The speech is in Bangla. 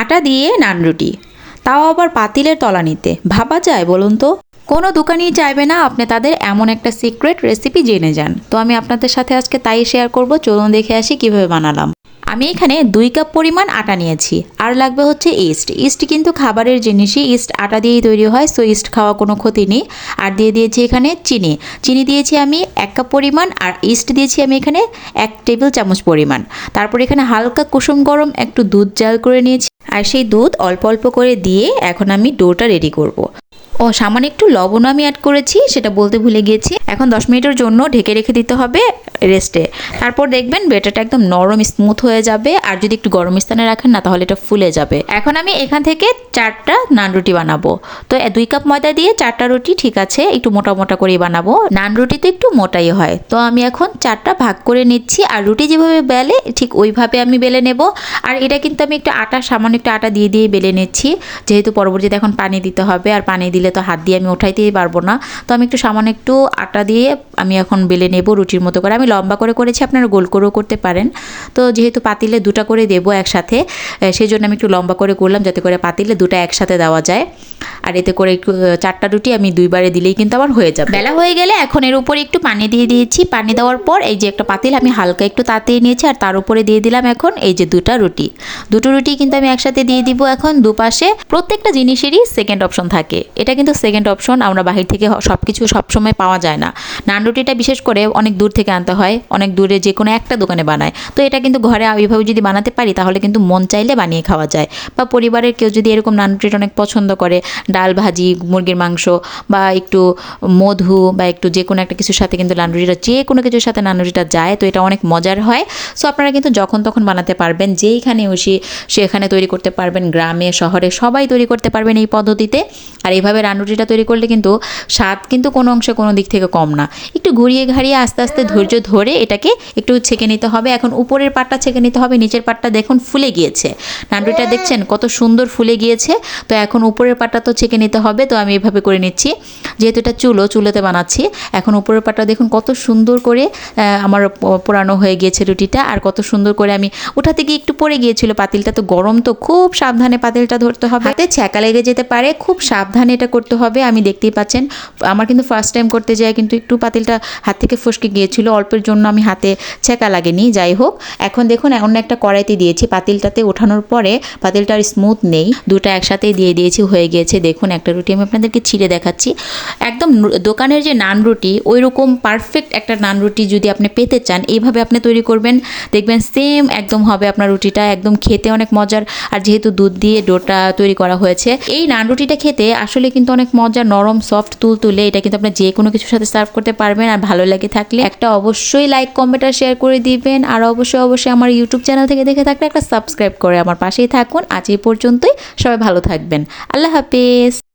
আটা দিয়ে নান রুটি, তাও আবার পাতিলের তলানিতে, ভাবা যায় বলুন তো? কোনো দোকানই চাইবে না আপনি তাদের এমন একটা সিক্রেট রেসিপি জেনে যান। তো আমি আপনাদের সাথে আজকে তাই শেয়ার করব। চলুন দেখে আসি কিভাবে বানালাম। আমি এখানে 2 কাপ পরিমাণ আটা নিয়েছি, আর লাগবে হচ্ছে ইস্ট। ইস্ট কিন্তু খাবারের জিনিসই, ইস্ট আটা দিয়েই তৈরি হয়, সো ইস্ট খাওয়া কোনো ক্ষতি নেই। আর দিয়ে দিয়েছি এখানে চিনি। চিনি দিয়েছি আমি 1 কাপ পরিমাণ, আর ইস্ট দিয়েছি আমি এখানে 1 টেবিল চামচ পরিমাণ। তারপর এখানে হালকা কুসুম গরম একটু দুধ জাল করে নিয়েছি, আর সেই দুধ অল্প অল্প করে দিয়ে এখন আমি ডোটা রেডি করব। সামান্য একটু লবণও আমি অ্যাড করেছি, সেটা বলতে ভুলে গিয়েছি। এখন 10 মিনিটের জন্য ঢেকে রেখে দিতে হবে রেস্টে। তারপর দেখবেন বেটারটা একদম নরম স্মুথ হয়ে যাবে, আর যদি একটু গরম স্থানে রাখেন না তাহলে এটা ফুলে যাবে। এখন আমি এখান থেকে 4টা নান রুটি বানাবো। তো 2 কাপ ময়দা দিয়ে 4টা রুটি ঠিক আছে, একটু মোটা মোটা করেই বানাবো। নান রুটি তো একটু মোটাই হয়। তো আমি এখন 4টা ভাগ করে নিচ্ছি, আর রুটি যেভাবে বেলে ঠিক ওইভাবে আমি বেলে নেব। আর এটা কিন্তু আমি একটু সামান্য একটু আটা দিয়ে বেলে নিচ্ছি, যেহেতু পরবর্তীতে এখন পানি দিতে হবে, আর পানি দিলে তো হাত দিয়ে আমি উঠাইতেই পারবো না। তো আমি একটু সামান্য একটু আটা দিয়ে আমি এখন বেলে নেব রুটির মতো করে। আমি লম্বা করে করেছি, আপনারা গোল করেও করতে পারেন। তো যেহেতু পাতিলে 2টা করে দেবো একসাথে, সেই জন্য আমি একটু লম্বা করে করলাম, যাতে করে পাতিলে 2টা একসাথে দেওয়া যায়। আর এতে করে একটু 4টা রুটি আমি 2বারে দিলেই কিন্তু আবার হয়ে যাবে। বেলা হয়ে গেলে এখন এর উপরে একটু পানি দিয়ে দিয়েছি। পানি দেওয়ার পর এই যে একটা পাতিল আমি হালকা একটু তাতিয়ে নিয়েছি, আর তার উপরে দিয়ে দিলাম এখন এই যে 2টা রুটি। 2টো রুটি কিন্তু আমি একসাথে দিয়ে দিব। এখন দুপাশে প্রত্যেকটা জিনিসেরই সেকেন্ড অপশন থাকে, এটা কিন্তু সেকেন্ড অপশন, আমরা বাহির থেকে সব কিছু সবসময় পাওয়া যায় না। নান রুটিটা বিশেষ করে অনেক দূর থেকে আনতে হয়, অনেক দূরে যে কোনো একটা দোকানে বানায়। তো এটা কিন্তু ঘরে এইভাবে যদি বানাতে পারি তাহলে কিন্তু মন চাইলে বানিয়ে খাওয়া যায়। বা পরিবারের কেউ যদি এরকম নান রুটিটা অনেক পছন্দ করে, ডাল ভাজি, মুরগির মাংস বা একটু মধু বা একটু যে কোনো একটা কিছুর সাথে কিন্তু নান রুটিটা, যে কোনো কিছুর সাথে নান রুটিটা যায়, তো এটা অনেক মজার হয়। সো আপনারা কিন্তু যখন তখন বানাতে পারবেন, যেইখানে সেখানে তৈরি করতে পারবেন, গ্রামে শহরে সবাই তৈরি করতে পারবেন এই পদ্ধতিতে। আর এইভাবে নান রুটিটা তৈরি করলে কিন্তু স্বাদ কিন্তু কোনো অংশে কোনো দিক থেকে কম না। একটু ঘুরিয়ে ঘাড়িয়ে আস্তে আস্তে ধৈর্য ধরে এটাকে একটু ছেঁকে নিতে হবে। এখন উপরের পাটটা ছেঁকে নিতে হবে, নিচের পাটটা দেখুন ফুলে গিয়েছে। নান রুটিটা দেখছেন কত সুন্দর ফুলে গিয়েছে। তো এখন উপরের পাটটা তো ছেঁকে নিতে হবে, তো আমি এভাবে করে নিচ্ছি। যেহেতু এটা চুলোতে বানাচ্ছি, এখন উপরের পাটটা দেখুন কত সুন্দর করে আমার পোড়ানো হয়ে গিয়েছে রুটিটা। আর কত সুন্দর করে আমি উঠাতে গিয়ে একটু পড়ে গিয়েছিল, পাতিলটা তো গরম, তো খুব সাবধানে পাতিলটা ধরতে হবে, হাতে ছ্যাঁকা লেগে যেতে পারে, খুব সাবধানে এটা করতে হবে। আমি দেখতেই পাচ্ছেন আমার কিন্তু ফার্স্ট টাইম করতে যাই কিন্তু একটু পাতিলটা হাত থেকে ফসকে গিয়েছিল, অল্পের জন্য আমি হাতে ছ্যাঁকা লাগেনি। যাই হোক, এখন দেখুন অন্য একটা কড়াইতে দিয়েছি, পাতিলটাতে ওঠানোর পরে পাতিলটা আর স্মুথ নেই, 2টা একসাথেই দিয়ে দিয়েছি, হয়ে গিয়েছে। দেখুন একটা রুটি আমি আপনাদেরকে ছিঁড়ে দেখাচ্ছি। একদম দোকানের যে নান রুটি ওই রকম পারফেক্ট একটা নান রুটি যদি আপনি পেতে চান, এইভাবে আপনি তৈরি করবেন, দেখবেন সেম একদম হবে আপনার রুটিটা, একদম খেতে অনেক মজার। আর যেহেতু দুধ দিয়ে ডোটা তৈরি করা হয়েছে, এই নান রুটিটা খেতে আসলে কিন্তু অনেক মজা, নরম সফট তুলতুলে। এটা কিন্তু আপনি যে কোনো কিছুর সাথে সার্ভ করতে পারবেন। আর ভালো লাগে থাকলে একটা অবশ্যই লাইক কমেন্ট আর শেয়ার করে দিবেন। আর অবশ্যই আমার ইউটিউব চ্যানেল থেকে দেখে থাকলে একটা সাবস্ক্রাইব করে আমার পাশেই থাকুন। আজ এই পর্যন্তই, সবাই ভালো থাকবেন। আল্লাহ হাফেজ।